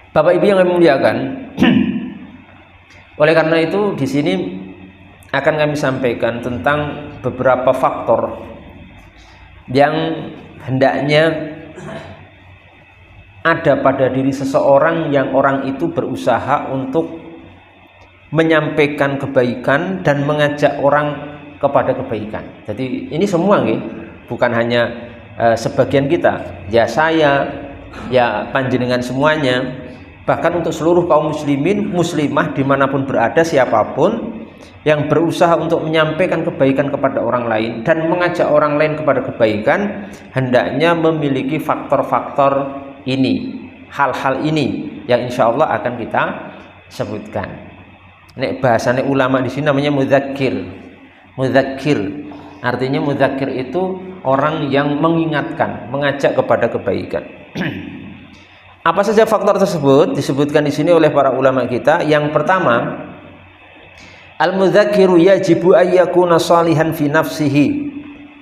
Bapak Ibu yang kami muliakan, oleh karena itu di sini akan kami sampaikan tentang beberapa faktor yang hendaknya ada pada diri seseorang yang orang itu berusaha untuk menyampaikan kebaikan dan mengajak orang kepada kebaikan. Jadi ini semua nih, bukan hanya sebagian kita, ya saya, ya panjenengan semuanya, bahkan untuk seluruh kaum muslimin, muslimah dimanapun berada, siapapun yang berusaha untuk menyampaikan kebaikan kepada orang lain dan mengajak orang lain kepada kebaikan, hendaknya memiliki faktor-faktor ini, hal-hal ini yang insya Allah akan kita sebutkan. Nek bahasanya ulama di sini namanya mudzakir. Mudzakir artinya, mudzakir itu orang yang mengingatkan, mengajak kepada kebaikan. Apa saja faktor tersebut disebutkan di sini oleh para ulama kita. Yang pertama, al-mudzakiru yajibu ayyakuna shalihan fi nafsihi.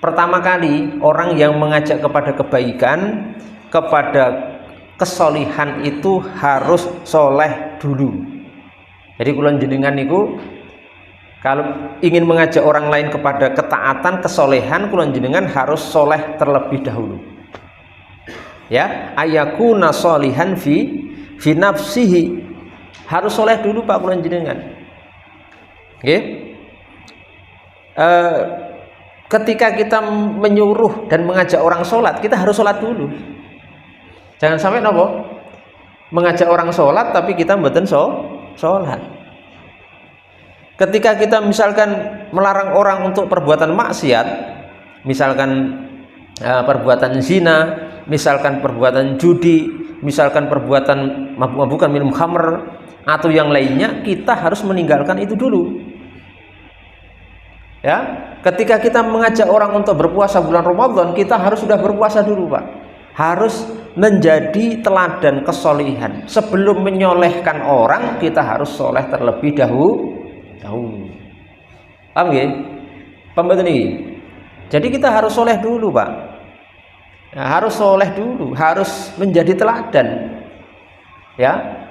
Pertama kali orang yang mengajak kepada kebaikan, kepada kesolihan itu harus soleh dulu. Jadi kulon jenengan niku kalau ingin mengajak orang lain kepada ketaatan, kesolehan, kulon jenengan harus soleh terlebih dahulu. Ya, ayakuna sholihan fi nafsihi, harus soleh dulu Pak kulon jenengan. Oke. Ketika kita menyuruh dan mengajak orang sholat, kita harus sholat dulu. Jangan sampai nopo mengajak orang sholat tapi kita mboten sholat. Ketika kita misalkan melarang orang untuk perbuatan maksiat, misalkan perbuatan zina, misalkan perbuatan judi, misalkan perbuatan mabuk-mabukan, minum khamr atau yang lainnya, kita harus meninggalkan itu dulu. Ya, ketika kita mengajak orang untuk berpuasa bulan Ramadan, kita harus sudah berpuasa dulu, Pak. Harus menjadi teladan kesolihan. Sebelum menyolehkan orang, kita harus soleh terlebih dahulu. Paham ya? Paham betul ini? Jadi kita harus soleh dulu, Pak. Ya, harus soleh dulu, harus menjadi teladan. Ya,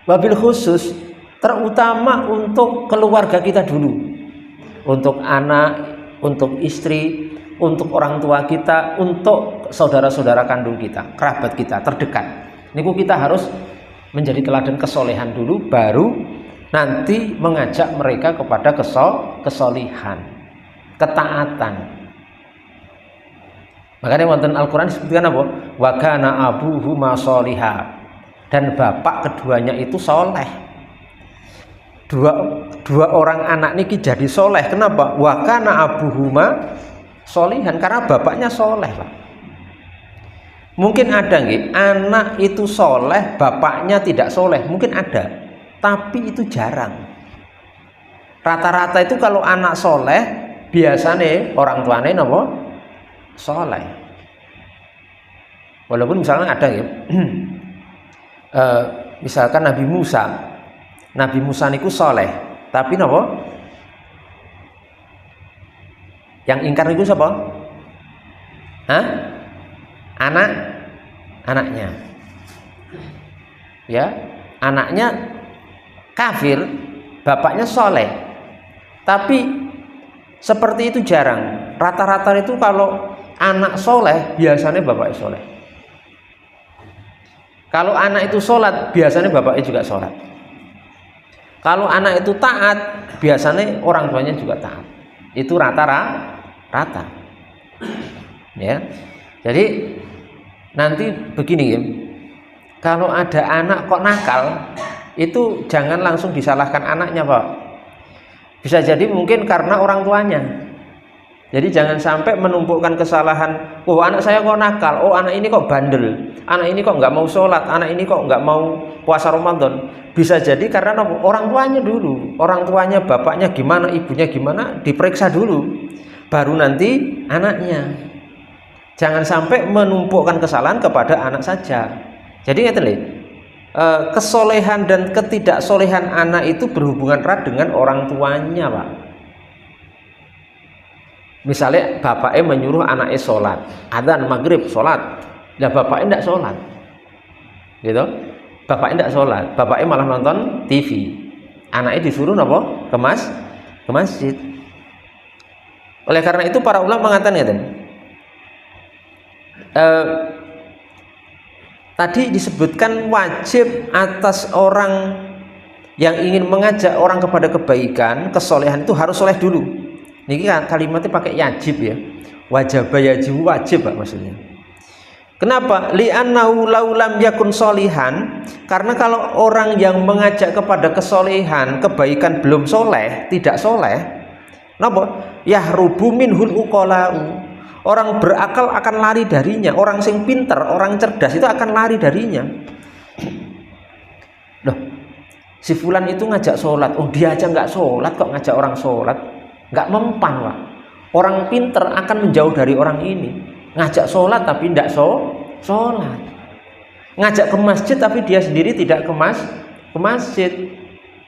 wabil khusus, terutama untuk keluarga kita dulu, untuk anak, untuk istri, untuk orang tua kita, untuk saudara-saudara kandung kita, kerabat kita terdekat. Niku kita harus menjadi teladan kesolehan dulu, baru nanti mengajak mereka kepada kesolihan, ketaatan. Makanya wonten Al-Qur'an disebutkan apa? Wa kana abuhuma sholiha, dan bapak keduanya itu soleh. Dua orang anak niki jadi soleh. Kenapa? Wa kana abuhuma sholihan, karena bapaknya soleh, Pak. Mungkin ada nggih anak itu soleh, bapaknya tidak soleh, mungkin ada, tapi itu jarang. Rata-rata itu kalau anak soleh, biasanya orang tuanya napa? Soleh. Walaupun misalnya ada ya, misalkan Nabi Musa niku soleh, tapi napa? Yang ingkar itu siapa? Anaknya. Ya, anaknya kafir, bapaknya soleh. Tapi seperti itu jarang. Rata-rata itu kalau anak soleh, biasanya bapaknya soleh. Kalau anak itu sholat, biasanya bapaknya juga sholat. Kalau anak itu taat, biasanya orang tuanya juga taat. Itu rata-rata. Ya. Jadi nanti begini ya. Kalau ada anak kok nakal, itu jangan langsung disalahkan anaknya, Pak. Bisa jadi mungkin karena orang tuanya. Jadi jangan sampai menumpukkan kesalahan. Oh, anak saya kok nakal, oh anak ini kok bandel, anak ini kok nggak mau sholat, anak ini kok nggak mau puasa Ramadan. Bisa jadi karena orang tuanya dulu, orang tuanya, bapaknya gimana, ibunya gimana, diperiksa dulu, baru nanti anaknya. Jangan sampai menumpukkan kesalahan kepada anak saja. Jadi ngerti, kesolehan dan ketidaksolehan anak itu berhubungan erat dengan orang tuanya, Pak. Misalnya bapaknya menyuruh anaknya sholat, adzan maghrib sholat, lah bapaknya tidak sholat, gitu. Bapaknya tidak sholat, bapaknya malah nonton TV. Anaknya disuruh apa? Ke masjid. Oleh karena itu para ulama mengatakan tadi disebutkan wajib atas orang yang ingin mengajak orang kepada kebaikan, kesolehan itu harus soleh dulu. Ini kalimatnya pakai yajib ya. Wajib Pak maksudnya. Kenapa? Li'annahu laulam yakun solihan, karena kalau orang yang mengajak kepada kesolehan, kebaikan belum soleh, tidak soleh, napa? Yahrubu minhul uqalau. Orang berakal akan lari darinya, orang sing pinter, orang cerdas itu akan lari darinya. Loh, si fulan itu ngajak sholat, oh dia aja nggak sholat kok ngajak orang sholat, nggak mempan Pak. Orang pinter akan menjauh dari orang ini. Ngajak sholat tapi tidak sholat, ngajak ke masjid tapi dia sendiri tidak ke masjid,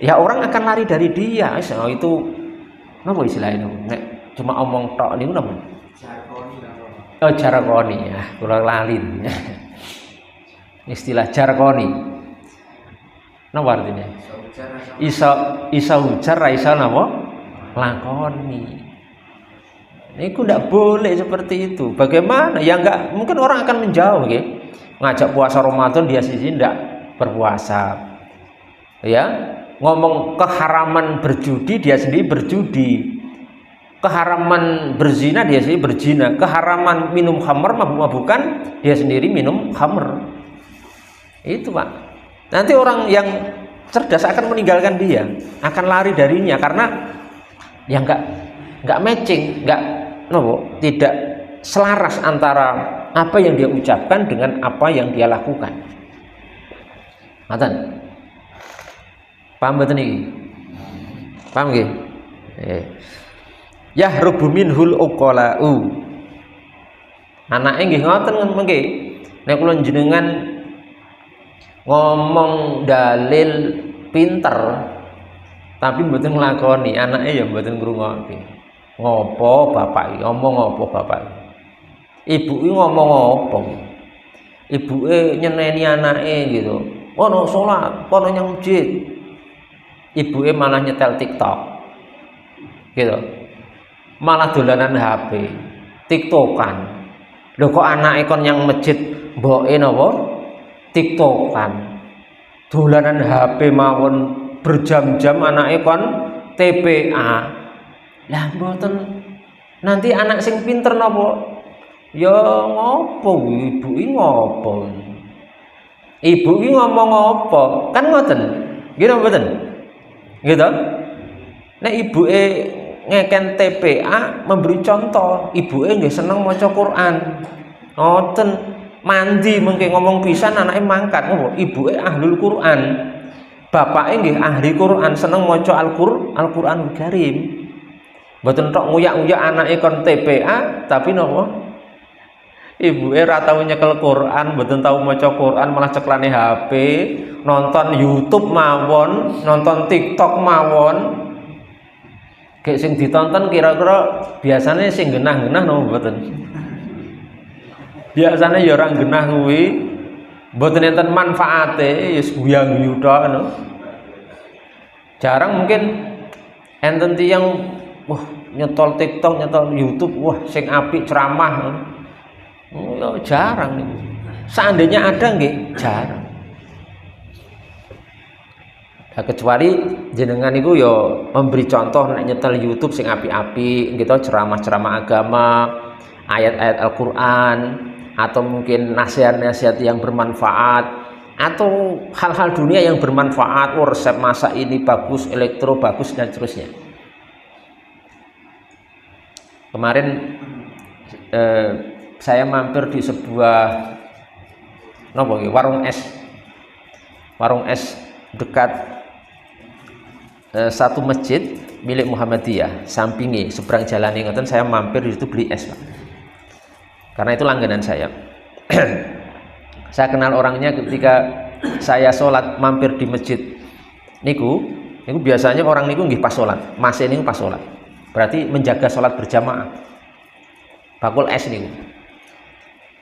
ya orang akan lari dari dia. Itu apa istilahnya? Cuma omong tok niku napa? Jargoni ya, kurang lalin. Istilah jargoni. Napa artinya? Isa ujar ra isa napa? Lakoni. Ini tidak boleh seperti itu. Bagaimana? Ya enggak, mungkin orang akan menjauh ya. Ngajak puasa Ramadan dia sendiri tidak berpuasa. Ya, ngomong keharaman berjudi dia sendiri berjudi. Keharaman berzina dia sendiri berzina. Keharaman minum khamr, mabuk-mabukan dia sendiri minum khamr. Itu Pak. Nanti orang yang cerdas akan meninggalkan dia, akan lari darinya karena ya enggak matching, tidak selaras antara apa yang dia ucapkan dengan apa yang dia lakukan. Ngoten. Paham betul nih? Paham nggih? Yahrubu minhul uqalau. Anake nggih ngoten nggih. Nek kula jenengan ngomong dalil pinter tapi mboten nglakoni, anake ya mboten ngrungokke. Ngopo bapak ngomong apa bapak? Ibu ngomong apa? Ibu nyeneni anake gitu. Ono sholat, ono nyang masjid. Ibu malah nyetel TikTok, gitu. Malah dolanan HP, TikTokan. Lho kok anake kon nyang masjid, mboke napa? TikTokan. Dolanan HP mawon berjam-jam anake kon TPA. Lah mboten nanti anak sing pinter napa? Ya ngopo ibu iki ngopo? Ibu iki ngomong apa? Kan ngoten. Nggih napa mboten? Gitu. Nek ibuke ngeken TPA memberi contoh, ibuke nggih seneng maca Quran. Ngoten, mandi mengke ngomong pisan anake mangkat. Oh, ibuke ahlul Quran. Bapake nggih ahli Quran, seneng maca Al-Qur'anul Karim. Mboten tok nguyak-nguyak anake kon TPA, tapi napa? Ibuke ora tau nyekel Quran, mboten tau maca Quran, malah ceklane HP, nonton YouTube mawon, nonton TikTok mawon. Kayak sing ditonton kira-kira biasanya sing genah-genah napa mboten? Biasanya ya ora genah kuwi, mboten enten manfaate, ya guyu-guyu tok ngono. Jarang mungkin enten tiyang wah nyetol TikTok, nyetol YouTube, wah sing apik ceramah. Oh, ya jarang nih. Seandainya ada nggih, jarang. Nah, kecuali jenengan itu ya memberi contoh nek nyetel YouTube sing apik-apik, gitu ceramah-ceramah agama, ayat-ayat Al-Qur'an, atau mungkin nasihat-nasihat yang bermanfaat, atau hal-hal dunia yang bermanfaat, resep masak ini bagus, elektro bagus dan seterusnya. Kemarin saya mampir di sebuah warung es dekat satu masjid milik Muhammadiyah, sampingi seberang jalan ngoten, saya mampir di situ beli es Pak. Karena itu langganan saya. Saya kenal orangnya ketika saya sholat mampir di masjid niku biasanya orang niku nggih pas sholat, masih niku pas sholat. Berarti menjaga sholat berjamaah. Bakul es niku.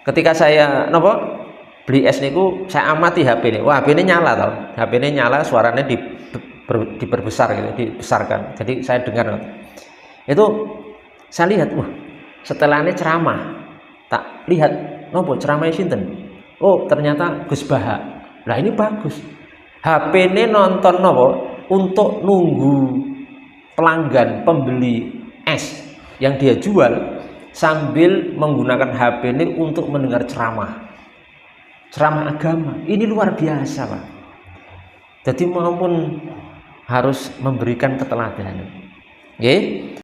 Ketika saya beli es niku saya amati HP ini. Wah, HP ini nyala tau. HP ini nyala, suaranya diperbesar gitu, dibesarkan. Jadi saya dengar. Itu saya lihat, wah, setelahnya ceramah. Tak lihat, nopo ceramahnya sinten? Oh, ternyata Gus Baha. Lah ini bagus. HP ini nonton nopo untuk nunggu pelanggan pembeli es yang dia jual sambil menggunakan HP ini untuk mendengar ceramah agama. Ini luar biasa, Pak. Jadi maupun harus memberikan keteladanan. Nggih.